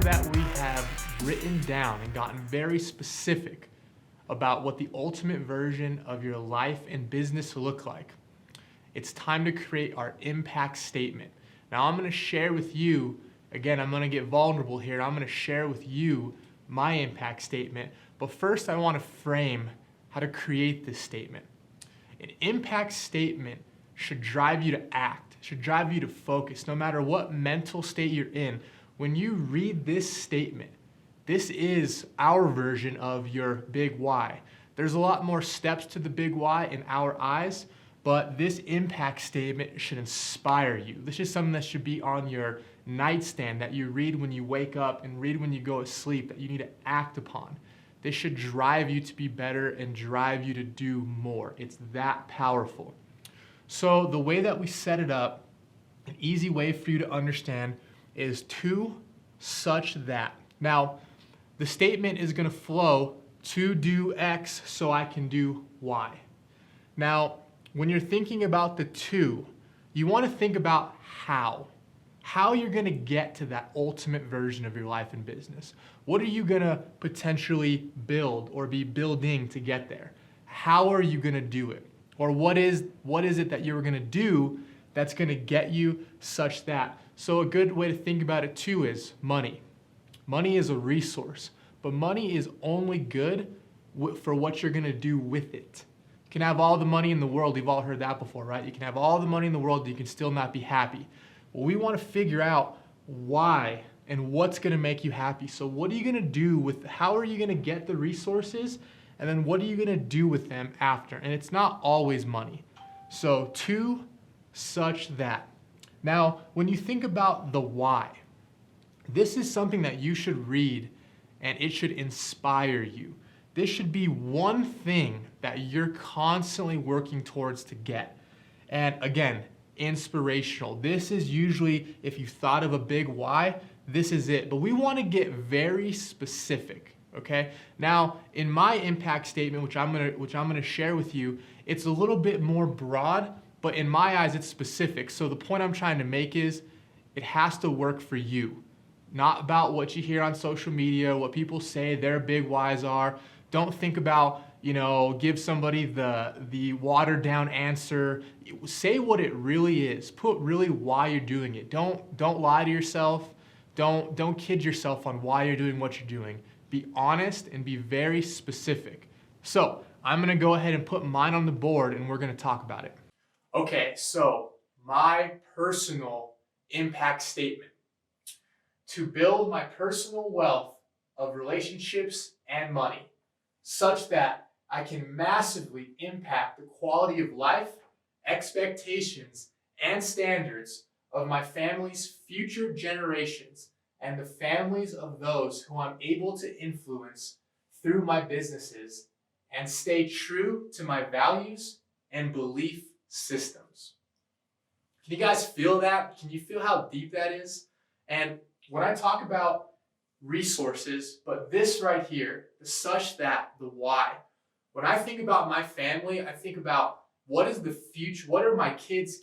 that we have written down and gotten very specific about what the ultimate version of your life and business look like, it's time to create our impact statement. Now I'm going to share with you, again, I'm going to get vulnerable here. I'm going to share with you my impact statement. But first I want to frame how to create this statement. An impact statement should drive you to act, should drive you to focus, no matter what mental state you're in. When you read this statement, this is our version of your big why. There's a lot more steps to the big why in our eyes, but this impact statement should inspire you. This is something that should be on your nightstand, that you read when you wake up and read when you go to sleep, that you need to act upon. This should drive you to be better and drive you to do more. It's that powerful. So the way that we set it up, an easy way for you to understand is to such that. Now, the statement is going to flow to do X so I can do Y. Now, when you're thinking about the to, you want to think about how you're going to get to that ultimate version of your life and business. What are you going to potentially build or be building to get there? How are you going to do it? Or what is it that you're going to do that's going to get you such that? So a good way to think about it too is money. Money is a resource, but money is only good for what you're going to do with it. You can have all the money in the world. You've all heard that before, right? You can have all the money in the world, you can still not be happy. Well, we want to figure out why and what's going to make you happy. So what are you going to do with, how are you going to get the resources? And then what are you going to do with them after? And it's not always money. So to such that. Now, when you think about the why, this is something that you should read and it should inspire you. This should be one thing that you're constantly working towards to get. And again, inspirational. This is usually, if you thought of a big why, this is it. But we want to get very specific, okay? Now, in my impact statement, which I'm gonna share with you, it's a little bit more broad, but in my eyes, it's specific. So the point I'm trying to make is, it has to work for you. Not about what you hear on social media, what people say their big whys are. Don't think about, give somebody the watered down answer. Say what it really is. Put really why you're doing it. Don't lie to yourself. Don't kid yourself on why you're doing what you're doing. Be honest and be very specific. So I'm gonna go ahead and put mine on the board and we're gonna talk about it. Okay, so my personal impact statement: to build my personal wealth of relationships and money, such that I can massively impact the quality of life, expectations, and standards of my family's future generations and the families of those who I'm able to influence through my businesses, and stay true to my values and belief systems. Can you guys feel that? Can you feel how deep that is? And when I talk about resources, but this right here, the such that, the why. When I think about my family, I think about what is the future, what are my kids'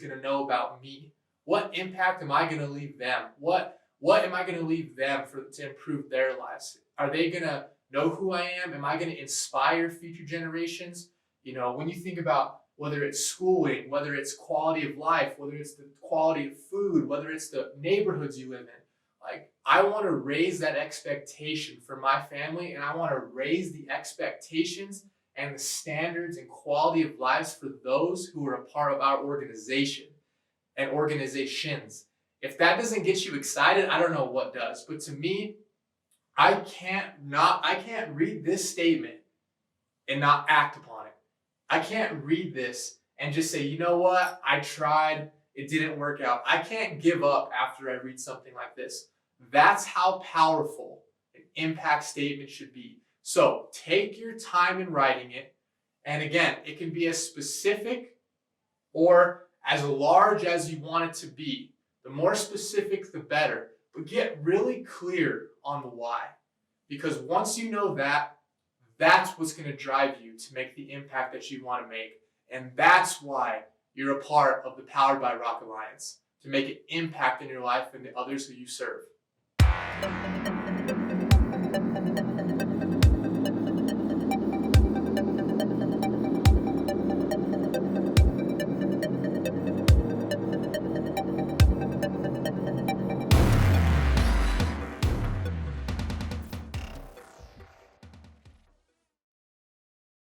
gonna know about me? What impact am I gonna leave them? What am I gonna leave them to improve their lives? Are they gonna know who I am? Am I gonna inspire future generations? When you think about whether it's schooling, whether it's quality of life, whether it's the quality of food, whether it's the neighborhoods you live in, I want to raise that expectation for my family, and I want to raise the expectations and the standards and quality of lives for those who are a part of our organization and organizations. If that doesn't get you excited, I don't know what does. But to me, I can't read this statement and not act upon it. I can't read this and just say, you know what, I tried, it didn't work out. I can't give up after I read something like this. That's how powerful an impact statement should be. So take your time in writing it. And again, it can be as specific or as large as you want it to be. The more specific, the better. But get really clear on the why. Because once you know that, that's what's going to drive you to make the impact that you want to make. And that's why you're a part of the Powered by Rock Alliance, to make an impact in your life and the others who you serve.